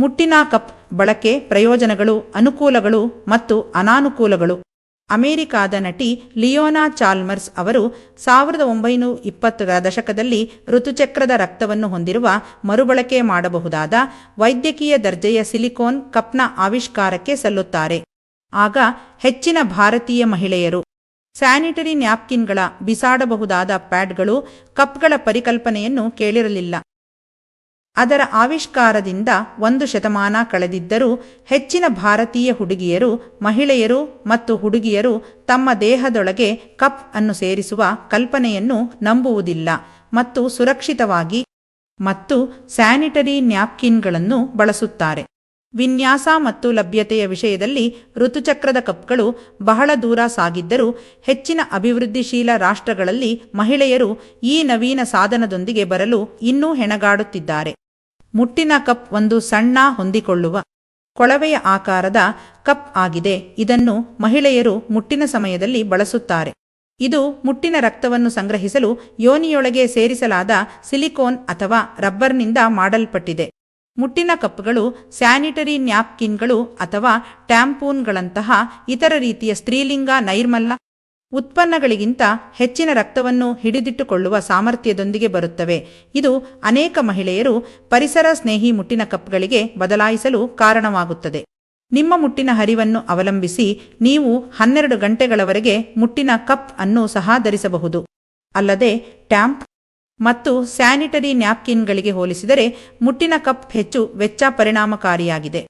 ಮುಟ್ಟಿನ ಕಪ್ ಬಳಕೆ, ಪ್ರಯೋಜನಗಳು, ಅನುಕೂಲಗಳು ಮತ್ತು ಅನಾನುಕೂಲಗಳು. ಅಮೆರಿಕಾದ ನಟಿ ಲಿಯೋನಾ ಚಾಲ್ಮರ್ಸ್ ಅವರು 1920ರ ದಶಕದಲ್ಲಿ ಋತುಚಕ್ರದ ರಕ್ತವನ್ನು ಹೊಂದಿರುವ ಮರುಬಳಕೆ ಮಾಡಬಹುದಾದ ವೈದ್ಯಕೀಯ ದರ್ಜೆಯ ಸಿಲಿಕೋನ್ ಕಪ್ನ ಆವಿಷ್ಕಾರಕ್ಕೆ ಸಲ್ಲುತ್ತಾರೆ. ಆಗ ಹೆಚ್ಚಿನ ಭಾರತೀಯ ಮಹಿಳೆಯರು ಸ್ಯಾನಿಟರಿ ನ್ಯಾಪ್ಕಿನ್ಗಳ, ಬಿಸಾಡಬಹುದಾದ ಪ್ಯಾಡ್ಗಳು, ಕಪ್ಗಳ ಪರಿಕಲ್ಪನೆಯನ್ನು ಕೇಳಿರಲಿಲ್ಲ. ಅದರ ಆವಿಷ್ಕಾರದಿಂದ 1 ಶತಮಾನ ಕಳೆದಿದ್ದರೂ ಹೆಚ್ಚಿನ ಭಾರತೀಯ ಹುಡುಗಿಯರು, ಮಹಿಳೆಯರು ಮತ್ತು ಹುಡುಗಿಯರು ತಮ್ಮ ದೇಹದೊಳಗೆ ಕಪ್ ಅನ್ನು ಸೇರಿಸುವ ಕಲ್ಪನೆಯನ್ನು ನಂಬುವುದಿಲ್ಲ ಮತ್ತು ಸುರಕ್ಷಿತವಾಗಿ ಮತ್ತು ಸ್ಯಾನಿಟರಿ ನ್ಯಾಪ್ಕಿನ್ಗಳನ್ನು ಬಳಸುತ್ತಾರೆ. ವಿನ್ಯಾಸ ಮತ್ತು ಲಭ್ಯತೆಯ ವಿಷಯದಲ್ಲಿ ಋತುಚಕ್ರದ ಕಪ್ಗಳು ಬಹಳ ದೂರ ಸಾಗಿದ್ದರೂ ಹೆಚ್ಚಿನ ಅಭಿವೃದ್ಧಿಶೀಲ ರಾಷ್ಟ್ರಗಳಲ್ಲಿ ಮಹಿಳೆಯರು ಈ ನವೀನ ಸಾಧನದೊಂದಿಗೆ ಬರಲು ಇನ್ನೂ ಹೆಣಗಾಡುತ್ತಿದ್ದಾರೆ. ಮುಟ್ಟಿನ ಕಪ್ ಒಂದು ಸಣ್ಣ, ಹೊಂದಿಕೊಳ್ಳುವ, ಕೊಳವೆಯ ಆಕಾರದ ಕಪ್ ಆಗಿದೆ. ಇದನ್ನು ಮಹಿಳೆಯರು ಮುಟ್ಟಿನ ಸಮಯದಲ್ಲಿ ಬಳಸುತ್ತಾರೆ. ಇದು ಮುಟ್ಟಿನ ರಕ್ತವನ್ನು ಸಂಗ್ರಹಿಸಲು ಯೋನಿಯೊಳಗೆ ಸೇರಿಸಲಾದ ಸಿಲಿಕೋನ್ ಅಥವಾ ರಬ್ಬರ್ನಿಂದ ಮಾಡಲ್ಪಟ್ಟಿದೆ. ಮುಟ್ಟಿನ ಕಪ್ಗಳು ಸ್ಯಾನಿಟರಿ ನ್ಯಾಪ್ಕಿನ್ಗಳು ಅಥವಾ ಟ್ಯಾಂಪೂನ್ಗಳಂತಹ ಇತರ ರೀತಿಯ ಸ್ತ್ರೀಲಿಂಗ ನೈರ್ಮಲ್ಯ ಉತ್ಪನ್ನಗಳಿಗಿಂತ ಹೆಚ್ಚಿನ ರಕ್ತವನ್ನು ಹಿಡಿದಿಟ್ಟುಕೊಳ್ಳುವ ಸಾಮರ್ಥ್ಯದೊಂದಿಗೆ ಬರುತ್ತವೆ. ಇದು ಅನೇಕ ಮಹಿಳೆಯರು ಪರಿಸರ ಸ್ನೇಹಿ ಮುಟ್ಟಿನ ಕಪ್ಗಳಿಗೆ ಬದಲಾಯಿಸಲು ಕಾರಣವಾಗುತ್ತದೆ. ನಿಮ್ಮ ಮುಟ್ಟಿನ ಹರಿವನ್ನು ಅವಲಂಬಿಸಿ ನೀವು 12 ಗಂಟೆಗಳವರೆಗೆ ಮುಟ್ಟಿನ ಕಪ್ ಅನ್ನು ಸಹ ಧರಿಸಬಹುದು. ಅಲ್ಲದೆ ಟ್ಯಾಂಪ್ ಮತ್ತು ಸ್ಯಾನಿಟರಿ ನ್ಯಾಪ್ಕಿನ್ಗಳಿಗೆ ಹೋಲಿಸಿದರೆ ಮುಟ್ಟಿನ ಕಪ್ ಹೆಚ್ಚು ವೆಚ್ಚ ಪರಿಣಾಮಕಾರಿಯಾಗಿದೆ.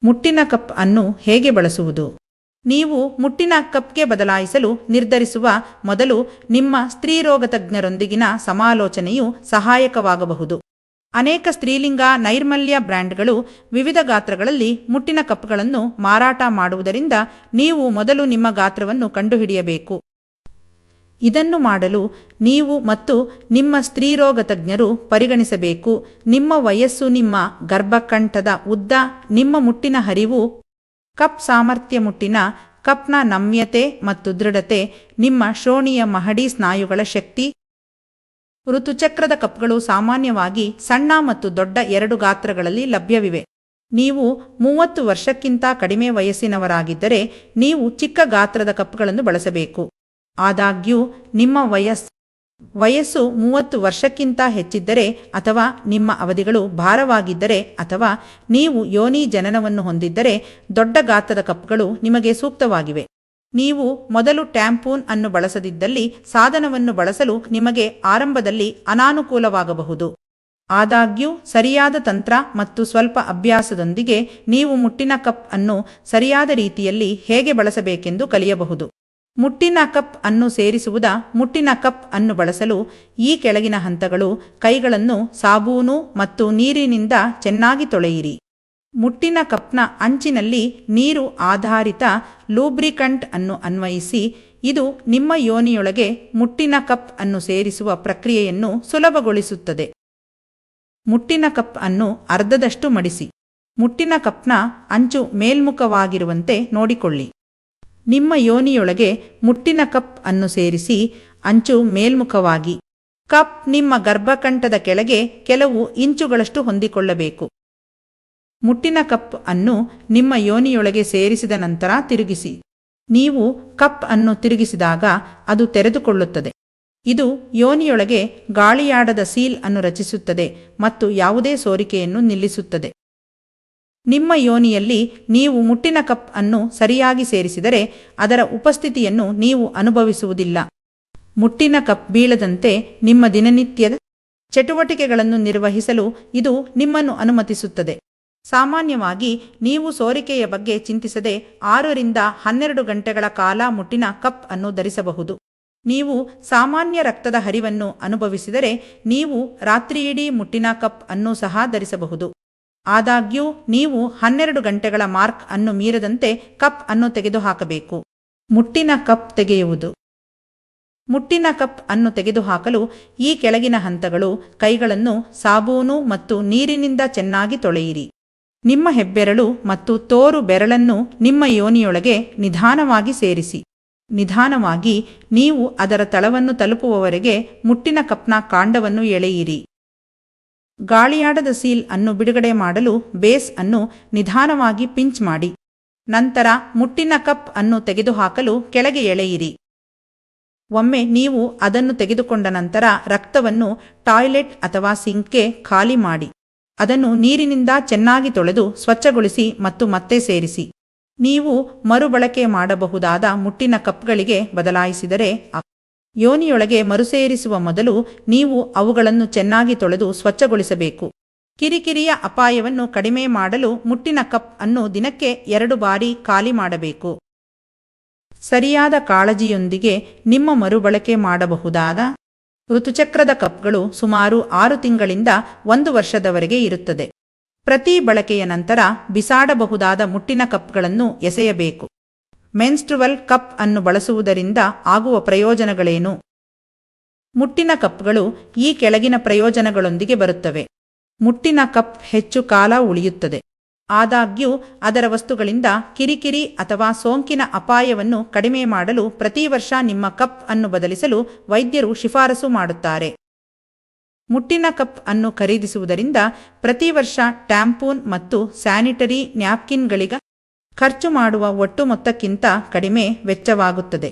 ಮುಟ್ಟಿನ ಕಪ್ ಅನ್ನು ಹೇಗೆ ಬಳಸುವುದು? ನೀವು ಮುಟ್ಟಿನ ಕಪ್ಗೆ ಬದಲಾಯಿಸಲು ನಿರ್ಧರಿಸುವ ಮೊದಲು ನಿಮ್ಮ ಸ್ತ್ರೀರೋಗ ತಜ್ಞರೊಂದಿಗಿನ ಸಮಾಲೋಚನೆಯು ಸಹಾಯಕವಾಗಬಹುದು. ಅನೇಕ ಸ್ತ್ರೀಲಿಂಗ ನೈರ್ಮಲ್ಯ ಬ್ರ್ಯಾಂಡ್ಗಳು ವಿವಿಧ ಗಾತ್ರಗಳಲ್ಲಿ ಮುಟ್ಟಿನ ಕಪ್ಗಳನ್ನು ಮಾರಾಟ ಮಾಡುವುದರಿಂದ ನೀವು ಮೊದಲು ನಿಮ್ಮ ಗಾತ್ರವನ್ನು ಕಂಡುಹಿಡಿಯಬೇಕು. ಇದನ್ನು ಮಾಡಲು ನೀವು ಮತ್ತು ನಿಮ್ಮ ಸ್ತ್ರೀರೋಗ ತಜ್ಞರು ಪರಿಗಣಿಸಬೇಕು ನಿಮ್ಮ ವಯಸ್ಸು, ನಿಮ್ಮ ಗರ್ಭಕಂಠದ ಉದ್ದ, ನಿಮ್ಮ ಮುಟ್ಟಿನ ಹರಿವು, ಕಪ್ ಸಾಮರ್ಥ್ಯ, ಮುಟ್ಟಿನ ಕಪ್ನ ನಮ್ಯತೆ ಮತ್ತು ದೃಢತೆ, ನಿಮ್ಮ ಶ್ರೋಣಿಯ ಮಹಡಿ ಸ್ನಾಯುಗಳ ಶಕ್ತಿ. ಋತುಚಕ್ರದ ಕಪ್ಗಳು ಸಾಮಾನ್ಯವಾಗಿ ಸಣ್ಣ ಮತ್ತು ದೊಡ್ಡ 2 ಗಾತ್ರಗಳಲ್ಲಿ ಲಭ್ಯವಿವೆ. ನೀವು 30 ವರ್ಷಕ್ಕಿಂತ ಕಡಿಮೆ ವಯಸ್ಸಿನವರಾಗಿದ್ದರೆ ನೀವು ಚಿಕ್ಕ ಗಾತ್ರದ ಕಪ್ಗಳನ್ನು ಬಳಸಬೇಕು. ಆದಾಗ್ಯೂ ನಿಮ್ಮ ವಯಸ್ಸು 30 ವರ್ಷಕ್ಕಿಂತ ಹೆಚ್ಚಿದ್ದರೆ ಅಥವಾ ನಿಮ್ಮ ಅವಧಿಗಳು ಭಾರವಾಗಿದ್ದರೆ ಅಥವಾ ನೀವು ಯೋನಿ ಜನನವನ್ನು ಹೊಂದಿದ್ದರೆ ದೊಡ್ಡ ಗಾತ್ರದ ಕಪ್ಗಳು ನಿಮಗೆ ಸೂಕ್ತವಾಗಿವೆ. ನೀವು ಮೊದಲು ಟ್ಯಾಂಪೂನ್ ಅನ್ನು ಬಳಸದಿದ್ದಲ್ಲಿ ಸಾಧನವನ್ನು ಬಳಸಲು ನಿಮಗೆ ಆರಂಭದಲ್ಲಿ ಅನಾನುಕೂಲವಾಗಬಹುದು. ಆದಾಗ್ಯೂ ಸರಿಯಾದ ತಂತ್ರ ಮತ್ತು ಸ್ವಲ್ಪ ಅಭ್ಯಾಸದೊಂದಿಗೆ ನೀವು ಮುಟ್ಟಿನ ಕಪ್ ಅನ್ನು ಸರಿಯಾದ ರೀತಿಯಲ್ಲಿ ಹೇಗೆ ಬಳಸಬೇಕೆಂದು ಕಲಿಯಬಹುದು. ಮುಟ್ಟಿನ ಕಪ್ ಅನ್ನು ಸೇರಿಸುವುದ. ಮುಟ್ಟಿನ ಕಪ್ ಅನ್ನು ಬಳಸಲು ಈ ಕೆಳಗಿನ ಹಂತಗಳು. ಕೈಗಳನ್ನು ಸಾಬೂನು ಮತ್ತು ನೀರಿನಿಂದ ಚೆನ್ನಾಗಿ ತೊಳೆಯಿರಿ. ಮುಟ್ಟಿನ ಕಪ್ನ ಅಂಚಿನಲ್ಲಿ ನೀರು ಆಧಾರಿತ ಲೂಬ್ರಿಕಂಟ್ ಅನ್ನು ಅನ್ವಯಿಸಿ. ಇದು ನಿಮ್ಮ ಯೋನಿಯೊಳಗೆ ಮುಟ್ಟಿನ ಕಪ್ ಅನ್ನು ಸೇರಿಸುವ ಪ್ರಕ್ರಿಯೆಯನ್ನು ಸುಲಭಗೊಳಿಸುತ್ತದೆ. ಮುಟ್ಟಿನ ಕಪ್ ಅನ್ನು ಅರ್ಧದಷ್ಟು ಮಡಿಸಿ. ಮುಟ್ಟಿನ ಕಪ್ನ ಅಂಚು ಮೇಲ್ಮುಖವಾಗಿರುವಂತೆ ನೋಡಿಕೊಳ್ಳಿ. ನಿಮ್ಮ ಯೋನಿಯೊಳಗೆ ಮುಟ್ಟಿನ ಕಪ್ ಅನ್ನು ಸೇರಿಸಿ. ಅಂಚು ಮೇಲ್ಮುಖವಾಗಿ. ಕಪ್ ನಿಮ್ಮ ಗರ್ಭಕಂಠದ ಕೆಳಗೆ ಕೆಲವು ಇಂಚುಗಳಷ್ಟು ಹೊಂದಿಕೊಳ್ಳಬೇಕು. ಮುಟ್ಟಿನ ಕಪ್ ಅನ್ನು ನಿಮ್ಮ ಯೋನಿಯೊಳಗೆ ಸೇರಿಸಿದ ನಂತರ ತಿರುಗಿಸಿ. ನೀವು ಕಪ್ ಅನ್ನು ತಿರುಗಿಸಿದಾಗ ಅದು ತೆರೆದುಕೊಳ್ಳುತ್ತದೆ. ಇದು ಯೋನಿಯೊಳಗೆ ಗಾಳಿಯಾಡದ ಸೀಲ್ ಅನ್ನು ರಚಿಸುತ್ತದೆ ಮತ್ತು ಯಾವುದೇ ಸೋರಿಕೆಯನ್ನು ನಿಲ್ಲಿಸುತ್ತದೆ. ನಿಮ್ಮ ಯೋನಿಯಲ್ಲಿ ನೀವು ಮುಟ್ಟಿನ ಕಪ್ ಅನ್ನು ಸರಿಯಾಗಿ ಸೇರಿಸಿದರೆ ಅದರ ಉಪಸ್ಥಿತಿಯನ್ನು ನೀವು ಅನುಭವಿಸುವುದಿಲ್ಲ. ಮುಟ್ಟಿನ ಕಪ್ ಬೀಳದಂತೆ ನಿಮ್ಮ ದಿನನಿತ್ಯದ ಚಟುವಟಿಕೆಗಳನ್ನು ನಿರ್ವಹಿಸಲು ಇದು ನಿಮ್ಮನ್ನು ಅನುಮತಿಸುತ್ತದೆ. ಸಾಮಾನ್ಯವಾಗಿ ನೀವು ಸೋರಿಕೆಯ ಬಗ್ಗೆ ಚಿಂತಿಸದೆ 6 ರಿಂದ 12 ಗಂಟೆಗಳ ಕಾಲ ಮುಟ್ಟಿನ ಕಪ್ ಅನ್ನು ಧರಿಸಬಹುದು. ನೀವು ಸಾಮಾನ್ಯ ರಕ್ತದ ಹರಿವನ್ನು ಅನುಭವಿಸಿದರೆ ನೀವು ರಾತ್ರಿಯಿಡೀ ಮುಟ್ಟಿನ ಕಪ್ ಅನ್ನು ಸಹ ಧರಿಸಬಹುದು. ಆದಾಗ್ಯೂ ನೀವು 12 ಗಂಟೆಗಳ ಮಾರ್ಕ್ ಅನ್ನು ಮೀರದಂತೆ ಕಪ್ ಅನ್ನು ತೆಗೆದುಹಾಕಬೇಕು. ಮುಟ್ಟಿನ ಕಪ್ ತೆಗೆಯುವುದು. ಮುಟ್ಟಿನ ಕಪ್ ಅನ್ನು ತೆಗೆದುಹಾಕಲು ಈ ಕೆಳಗಿನ ಹಂತಗಳು. ಕೈಗಳನ್ನು ಸಾಬೂನು ಮತ್ತು ನೀರಿನಿಂದ ಚೆನ್ನಾಗಿ ತೊಳೆಯಿರಿ. ನಿಮ್ಮ ಹೆಬ್ಬೆರಳು ಮತ್ತು ತೋರು ಬೆರಳನ್ನು ನಿಮ್ಮ ಯೋನಿಯೊಳಗೆ ನಿಧಾನವಾಗಿ ಸೇರಿಸಿ. ನಿಧಾನವಾಗಿ ನೀವು ಅದರ ತಳವನ್ನು ತಲುಪುವವರೆಗೆ ಮುಟ್ಟಿನ ಕಪ್ನ ಕಾಂಡವನ್ನು ಎಳೆಯಿರಿ. ಗಾಳಿಯಾಡದ ಸೀಲ್ ಅನ್ನು ಬಿಡುಗಡೆ ಮಾಡಲು ಬೇಸ್ ಅನ್ನು ನಿಧಾನವಾಗಿ ಪಿಂಚ್ ಮಾಡಿ. ನಂತರ ಮುಟ್ಟಿನ ಕಪ್ ಅನ್ನು ತೆಗೆದುಹಾಕಲು ಕೆಳಗೆ ಎಳೆಯಿರಿ. ಒಮ್ಮೆ ನೀವು ಅದನ್ನು ತೆಗೆದುಕೊಂಡ ನಂತರ ರಕ್ತವನ್ನು ಟಾಯ್ಲೆಟ್ ಅಥವಾ ಸಿಂಕ್ಗೆ ಖಾಲಿ ಮಾಡಿ. ಅದನ್ನು ನೀರಿನಿಂದ ಚೆನ್ನಾಗಿ ತೊಳೆದು ಸ್ವಚ್ಛಗೊಳಿಸಿ ಮತ್ತು ಮತ್ತೆ ಸೇರಿಸಿ. ನೀವು ಮರುಬಳಕೆ ಮಾಡಬಹುದಾದ ಮುಟ್ಟಿನ ಕಪ್ಗಳಿಗೆ ಬದಲಾಯಿಸಿದರೆ ಯೋನಿಯೊಳಗೆ ಮರುಸೇರಿಸುವ ಮೊದಲು ನೀವು ಅವುಗಳನ್ನು ಚೆನ್ನಾಗಿ ತೊಳೆದು ಸ್ವಚ್ಛಗೊಳಿಸಬೇಕು. ಕಿರಿಕಿರಿಯ ಅಪಾಯವನ್ನು ಕಡಿಮೆ ಮಾಡಲು ಮುಟ್ಟಿನ ಕಪ್ ಅನ್ನು ದಿನಕ್ಕೆ 2 ಬಾರಿ ಖಾಲಿ ಮಾಡಬೇಕು. ಸರಿಯಾದ ಕಾಳಜಿಯೊಂದಿಗೆ ನಿಮ್ಮ ಮರುಬಳಕೆ ಮಾಡಬಹುದಾದ ಋತುಚಕ್ರದ ಕಪ್ಗಳು ಸುಮಾರು 6 ತಿಂಗಳಿಂದ 1 ವರ್ಷದವರೆಗೆ ಇರುತ್ತದೆ. ಪ್ರತಿ ಬಳಕೆಯ ನಂತರ ಬಿಸಾಡಬಹುದಾದ ಮುಟ್ಟಿನ ಕಪ್ಗಳನ್ನು ಎಸೆಯಬೇಕು. ಮೆನ್ಸ್ಟ್ರುವಲ್ ಕಪ್ ಅನ್ನು ಬಳಸುವುದರಿಂದ ಆಗುವ ಪ್ರಯೋಜನಗಳೇನು? ಮುಟ್ಟಿನ ಕಪ್ಗಳು ಈ ಕೆಳಗಿನ ಪ್ರಯೋಜನಗಳೊಂದಿಗೆ ಬರುತ್ತವೆ. ಮುಟ್ಟಿನ ಕಪ್ ಹೆಚ್ಚು ಕಾಲ ಉಳಿಯುತ್ತದೆ. ಆದಾಗ್ಯೂ ಅದರ ವಸ್ತುಗಳಿಂದ ಕಿರಿಕಿರಿ ಅಥವಾ ಸೋಂಕಿನ ಅಪಾಯವನ್ನು ಕಡಿಮೆ ಮಾಡಲು ಪ್ರತಿ ವರ್ಷ ನಿಮ್ಮ ಕಪ್ ಅನ್ನು ಬದಲಿಸಲು ವೈದ್ಯರು ಶಿಫಾರಸು ಮಾಡುತ್ತಾರೆ. ಮುಟ್ಟಿನ ಕಪ್ ಅನ್ನು ಖರೀದಿಸುವುದರಿಂದ ಪ್ರತಿ ವರ್ಷ ಟ್ಯಾಂಪೂನ್ ಮತ್ತು ಸ್ಯಾನಿಟರಿ ನ್ಯಾಪ್ಕಿನ್ಗಳಿಗೆ ಖರ್ಚು ಮಾಡುವ ಒಟ್ಟು ಮೊತ್ತಕ್ಕಿಂತ ಕಡಿಮೆ ವೆಚ್ಚವಾಗುತ್ತದೆ.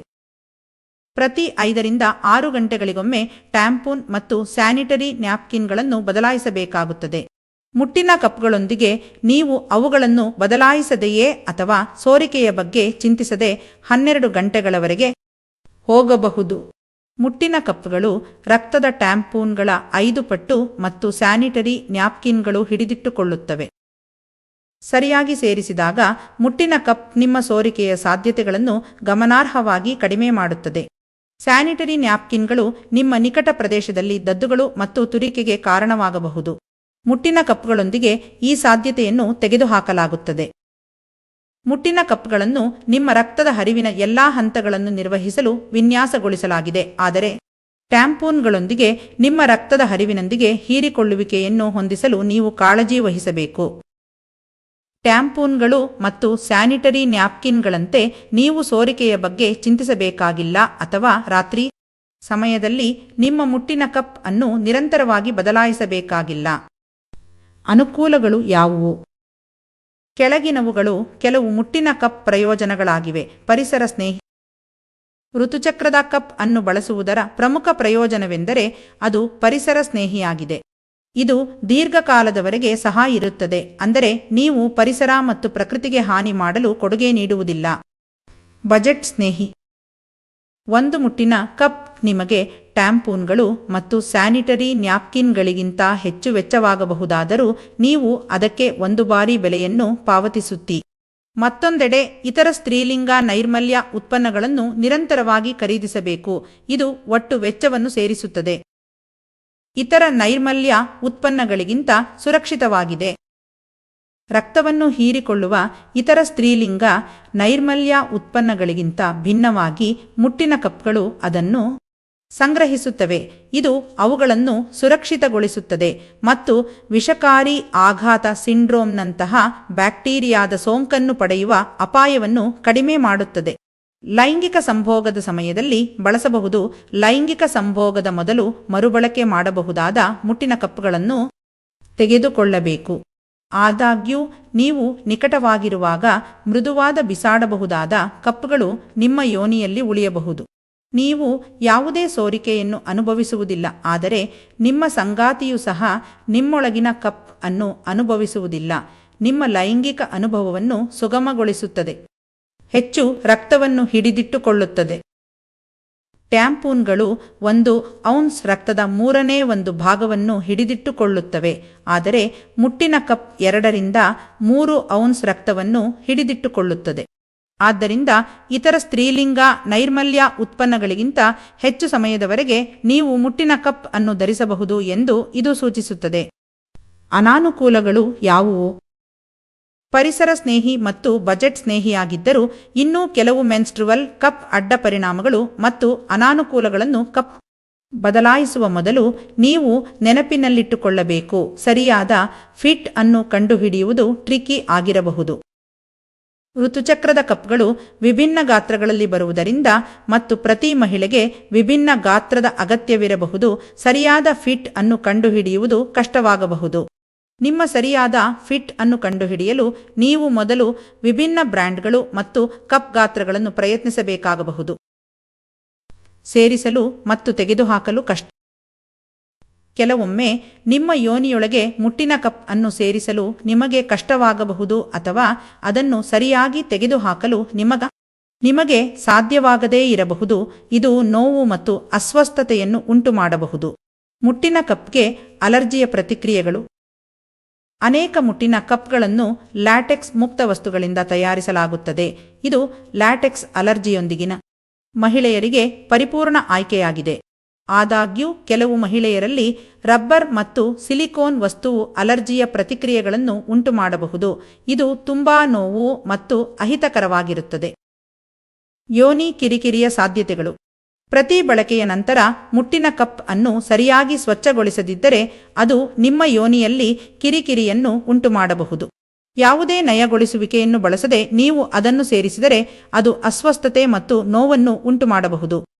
ಪ್ರತಿ 5ರಿಂದ 6 ಗಂಟೆಗಳಿಗೊಮ್ಮೆ ಟ್ಯಾಂಪೂನ್ ಮತ್ತು ಸ್ಯಾನಿಟರಿ ನ್ಯಾಪ್ಕಿನ್ಗಳನ್ನು ಬದಲಾಯಿಸಬೇಕಾಗುತ್ತದೆ. ಮುಟ್ಟಿನ ಕಪ್ಗಳೊಂದಿಗೆ ನೀವು ಅವುಗಳನ್ನು ಬದಲಾಯಿಸದೆಯೇ ಅಥವಾ ಸೋರಿಕೆಯ ಬಗ್ಗೆ ಚಿಂತಿಸದೆ 12 ಗಂಟೆಗಳವರೆಗೆ ಹೋಗಬಹುದು. ಮುಟ್ಟಿನ ಕಪ್ಗಳು ರಕ್ತದ ಟ್ಯಾಂಪೂನ್ಗಳ 5 ಪಟ್ಟು ಮತ್ತು ಸ್ಯಾನಿಟರಿ ನ್ಯಾಪ್ಕಿನ್ಗಳು ಹಿಡಿದಿಟ್ಟುಕೊಳ್ಳುತ್ತವೆ. ಸರಿಯಾಗಿ ಸೇರಿಸಿದಾಗ ಮುಟ್ಟಿನ ಕಪ್ ನಿಮ್ಮ ಸೋರಿಕೆಯ ಸಾಧ್ಯತೆಗಳನ್ನು ಗಮನಾರ್ಹವಾಗಿ ಕಡಿಮೆ ಮಾಡುತ್ತದೆ. ಸ್ಯಾನಿಟರಿ ನ್ಯಾಪ್ಕಿನ್ಗಳು ನಿಮ್ಮ ನಿಕಟ ಪ್ರದೇಶದಲ್ಲಿ ದದ್ದುಗಳು ಮತ್ತು ತುರಿಕೆಗೆ ಕಾರಣವಾಗಬಹುದು. ಮುಟ್ಟಿನ ಕಪ್ಗಳೊಂದಿಗೆ ಈ ಸಾಧ್ಯತೆಯನ್ನು ತೆಗೆದುಹಾಕಲಾಗುತ್ತದೆ. ಮುಟ್ಟಿನ ಕಪ್ಗಳನ್ನು ನಿಮ್ಮ ರಕ್ತದ ಹರಿವಿನ ಎಲ್ಲಾ ಹಂತಗಳನ್ನು ನಿರ್ವಹಿಸಲು ವಿನ್ಯಾಸಗೊಳಿಸಲಾಗಿದೆ, ಆದರೆ ಟ್ಯಾಂಪೂನ್ಗಳೊಂದಿಗೆ ನಿಮ್ಮ ರಕ್ತದ ಹರಿವಿನೊಂದಿಗೆ ಹೀರಿಕೊಳ್ಳುವಿಕೆಯನ್ನು ಹೊಂದಿಸಲು ನೀವು ಕಾಳಜಿ ವಹಿಸಬೇಕು. ಟ್ಯಾಂಪೂನ್ಗಳು ಮತ್ತು ಸ್ಯಾನಿಟರಿ ನ್ಯಾಪ್ಕಿನ್ಗಳಂತೆ ನೀವು ಸೋರಿಕೆಯ ಬಗ್ಗೆ ಚಿಂತಿಸಬೇಕಾಗಿಲ್ಲ ಅಥವಾ ರಾತ್ರಿ ಸಮಯದಲ್ಲಿ ನಿಮ್ಮ ಮುಟ್ಟಿನ ಕಪ್ ಅನ್ನು ನಿರಂತರವಾಗಿ ಬದಲಾಯಿಸಬೇಕಾಗಿಲ್ಲ. ಅನುಕೂಲಗಳು ಯಾವುವು? ಕೆಳಗಿನವುಗಳು ಕೆಲವು ಮುಟ್ಟಿನ ಕಪ್ ಪ್ರಯೋಜನಗಳಾಗಿವೆ. ಪರಿಸರ ಸ್ನೇಹಿ ಋತುಚಕ್ರದ ಕಪ್ ಅನ್ನು ಬಳಸುವುದರ ಪ್ರಮುಖ ಪ್ರಯೋಜನವೆಂದರೆ ಅದು ಪರಿಸರ ಸ್ನೇಹಿಯಾಗಿದೆ. ಇದು ದೀರ್ಘಕಾಲದವರೆಗೆ ಸಹ ಇರುತ್ತದೆ, ಅಂದರೆ ನೀವು ಪರಿಸರ ಮತ್ತು ಪ್ರಕೃತಿಗೆ ಹಾನಿ ಮಾಡಲು ಕೊಡುಗೆ ನೀಡುವುದಿಲ್ಲ. ಬಜೆಟ್ ಸ್ನೇಹಿ ಒಂದು ಮುಟ್ಟಿನ ಕಪ್ ನಿಮಗೆ ಟ್ಯಾಂಪೂನ್ಗಳು ಮತ್ತು ಸ್ಯಾನಿಟರಿ ನ್ಯಾಪ್ಕಿನ್ಗಳಿಗಿಂತ ಹೆಚ್ಚು ವೆಚ್ಚವಾಗಬಹುದಾದರೂ ನೀವು ಅದಕ್ಕೆ 1 ಬಾರಿ ಬೆಲೆಯನ್ನು ಪಾವತಿಸುತ್ತೀರಿ. ಮತ್ತೊಂದೆಡೆ ಇತರ ಸ್ತ್ರೀಲಿಂಗ ನೈರ್ಮಲ್ಯ ಉತ್ಪನ್ನಗಳನ್ನು ನಿರಂತರವಾಗಿ ಖರೀದಿಸಬೇಕು. ಇದು ಒಟ್ಟು ವೆಚ್ಚವನ್ನು ಸೇರಿಸುತ್ತದೆ. ಇತರ ನೈರ್ಮಲ್ಯ ಉತ್ಪನ್ನಗಳಿಗಿಂತ ಸುರಕ್ಷಿತವಾಗಿದೆ. ರಕ್ತವನ್ನು ಹೀರಿಕೊಳ್ಳುವ ಇತರ ಸ್ತ್ರೀಲಿಂಗ ನೈರ್ಮಲ್ಯ ಉತ್ಪನ್ನಗಳಿಗಿಂತ ಭಿನ್ನವಾಗಿ ಮುಟ್ಟಿನ ಕಪ್ಗಳು ಅದನ್ನು ಸಂಗ್ರಹಿಸುತ್ತವೆ. ಇದು ಅವುಗಳನ್ನು ಸುರಕ್ಷಿತಗೊಳಿಸುತ್ತದೆ ಮತ್ತು ವಿಷಕಾರಿ ಆಘಾತ ಸಿಂಡ್ರೋಮ್ನಂತಹ ಬ್ಯಾಕ್ಟೀರಿಯಾದ ಸೋಂಕನ್ನು ಪಡೆಯುವ ಅಪಾಯವನ್ನು ಕಡಿಮೆ ಮಾಡುತ್ತದೆ. ಲೈಂಗಿಕ ಸಂಭೋಗದ ಸಮಯದಲ್ಲಿ ಬಳಸಬಹುದು. ಲೈಂಗಿಕ ಸಂಭೋಗದ ಮೊದಲು ಮರುಬಳಕೆ ಮಾಡಬಹುದಾದ ಮುಟ್ಟಿನ ಕಪ್ಗಳನ್ನು ತೆಗೆದುಕೊಳ್ಳಬೇಕು. ಆದಾಗ್ಯೂ ನೀವು ನಿಕಟವಾಗಿರುವಾಗ ಮೃದುವಾದ ಬಿಸಾಡಬಹುದಾದ ಕಪ್ಗಳು ನಿಮ್ಮ ಯೋನಿಯಲ್ಲಿ ಉಳಿಯಬಹುದು. ನೀವು ಯಾವುದೇ ಸೋರಿಕೆಯನ್ನು ಅನುಭವಿಸುವುದಿಲ್ಲ, ಆದರೆ ನಿಮ್ಮ ಸಂಗಾತಿಯೂ ಸಹ ನಿಮ್ಮೊಳಗಿನ ಕಪ್ ಅನ್ನು ಅನುಭವಿಸುವುದಿಲ್ಲ. ನಿಮ್ಮ ಲೈಂಗಿಕ ಅನುಭವವನ್ನು ಸುಗಮಗೊಳಿಸುತ್ತದೆ, ಹೆಚ್ಚು ರಕ್ತವನ್ನು ಹಿಡಿದಿಟ್ಟುಕೊಳ್ಳುತ್ತದೆ. ಟ್ಯಾಂಪೂನ್ಗಳು 1 ಔನ್ಸ್ ರಕ್ತದ 1/3 ಭಾಗವನ್ನು ಹಿಡಿದಿಟ್ಟುಕೊಳ್ಳುತ್ತವೆ, ಆದರೆ ಮುಟ್ಟಿನ ಕಪ್ 2ರಿಂದ 3 ಔನ್ಸ್ ರಕ್ತವನ್ನು ಹಿಡಿದಿಟ್ಟುಕೊಳ್ಳುತ್ತದೆ. ಆದ್ದರಿಂದ ಇತರ ಸ್ತ್ರೀಲಿಂಗ ನೈರ್ಮಲ್ಯ ಉತ್ಪನ್ನಗಳಿಗಿಂತ ಹೆಚ್ಚು ಸಮಯದವರೆಗೆ ನೀವು ಮುಟ್ಟಿನ ಕಪ್ ಅನ್ನು ಧರಿಸಬಹುದು ಎಂದು ಇದು ಸೂಚಿಸುತ್ತದೆ. ಅನಾನುಕೂಲಗಳು ಯಾವುವು? ಪರಿಸರ ಸ್ನೇಹಿ ಮತ್ತು ಬಜೆಟ್ ಸ್ನೇಹಿಯಾಗಿದ್ದರೂ ಇನ್ನೂ ಕೆಲವು ಮೆನ್ಸ್ಟ್ರುವಲ್ ಕಪ್ ಅಡ್ಡ ಪರಿಣಾಮಗಳು ಮತ್ತು ಅನಾನುಕೂಲಗಳನ್ನು ಕಪ್ ಬದಲಾಯಿಸುವ ಮೊದಲು ನೀವು ನೆನಪಿನಲ್ಲಿಟ್ಟುಕೊಳ್ಳಬೇಕು. ಸರಿಯಾದ ಫಿಟ್ ಅನ್ನು ಕಂಡುಹಿಡಿಯುವುದು ಟ್ರಿಕಿ ಆಗಿರಬಹುದು. ಋತುಚಕ್ರದ ಕಪ್ಗಳು ವಿಭಿನ್ನ ಗಾತ್ರಗಳಲ್ಲಿ ಬರುವುದರಿಂದ ಮತ್ತು ಪ್ರತಿ ಮಹಿಳೆಗೆ ವಿಭಿನ್ನ ಗಾತ್ರದ ಅಗತ್ಯವಿರಬಹುದು. ಸರಿಯಾದ ಫಿಟ್ ಅನ್ನು ಕಂಡುಹಿಡಿಯುವುದು ಕಷ್ಟವಾಗಬಹುದು. ನಿಮ್ಮ ಸರಿಯಾದ ಫಿಟ್ ಅನ್ನು ಕಂಡುಹಿಡಿಯಲು ನೀವು ಮೊದಲು ವಿಭಿನ್ನ ಬ್ರ್ಯಾಂಡ್ಗಳು ಮತ್ತು ಕಪ್ ಗಾತ್ರಗಳನ್ನು ಪ್ರಯತ್ನಿಸಬೇಕಾಗಬಹುದು. ಸೇರಿಸಲು ಮತ್ತು ತೆಗೆದುಹಾಕಲು ಕಷ್ಟ. ಕೆಲವೊಮ್ಮೆ ನಿಮ್ಮ ಯೋನಿಯೊಳಗೆ ಮುಟ್ಟಿನ ಕಪ್ ಅನ್ನು ಸೇರಿಸಲು ನಿಮಗೆ ಕಷ್ಟವಾಗಬಹುದು ಅಥವಾ ಅದನ್ನು ಸರಿಯಾಗಿ ತೆಗೆದುಹಾಕಲು ನಿಮಗೆ ಸಾಧ್ಯವಾಗದೇ ಇರಬಹುದು. ಇದು ನೋವು ಮತ್ತು ಅಸ್ವಸ್ಥತೆಯನ್ನು ಉಂಟುಮಾಡಬಹುದು. ಮುಟ್ಟಿನ ಕಪ್ಗೆ ಅಲರ್ಜಿಯ ಪ್ರತಿಕ್ರಿಯೆಗಳು. ಅನೇಕ ಮುಟ್ಟಿನ ಕಪ್ಗಳನ್ನು ಲ್ಯಾಟೆಕ್ಸ್ ಮುಕ್ತ ವಸ್ತುಗಳಿಂದ ತಯಾರಿಸಲಾಗುತ್ತದೆ. ಇದು ಲ್ಯಾಟೆಕ್ಸ್ ಅಲರ್ಜಿಯೊಂದಿಗಿನ ಮಹಿಳೆಯರಿಗೆ ಪರಿಪೂರ್ಣ ಆಯ್ಕೆಯಾಗಿದೆ. ಆದಾಗ್ಯೂ ಕೆಲವು ಮಹಿಳೆಯರಲ್ಲಿ ರಬ್ಬರ್ ಮತ್ತು ಸಿಲಿಕೋನ್ ವಸ್ತುವು ಅಲರ್ಜಿಯ ಪ್ರತಿಕ್ರಿಯೆಗಳನ್ನು ಉಂಟುಮಾಡಬಹುದು. ಇದು ತುಂಬಾ ನೋವು ಮತ್ತು ಅಹಿತಕರವಾಗಿರುತ್ತದೆ. ಯೋನಿ ಕಿರಿಕಿರಿಯ ಸಾಧ್ಯತೆಗಳು. ಪ್ರತಿ ಬಳಕೆಯ ನಂತರ ಮುಟ್ಟಿನ ಕಪ್ ಅನ್ನು ಸರಿಯಾಗಿ ಸ್ವಚ್ಛಗೊಳಿಸದಿದ್ದರೆ ಅದು ನಿಮ್ಮ ಯೋನಿಯಲ್ಲಿ ಕಿರಿಕಿರಿಯನ್ನು ಉಂಟುಮಾಡಬಹುದು. ಯಾವುದೇ ನಯಗೊಳಿಸುವಿಕೆಯನ್ನು ಬಳಸದೆ ನೀವು ಅದನ್ನು ಸೇರಿಸಿದರೆ ಅದು ಅಸ್ವಸ್ಥತೆ ಮತ್ತು ನೋವನ್ನು ಉಂಟುಮಾಡಬಹುದು.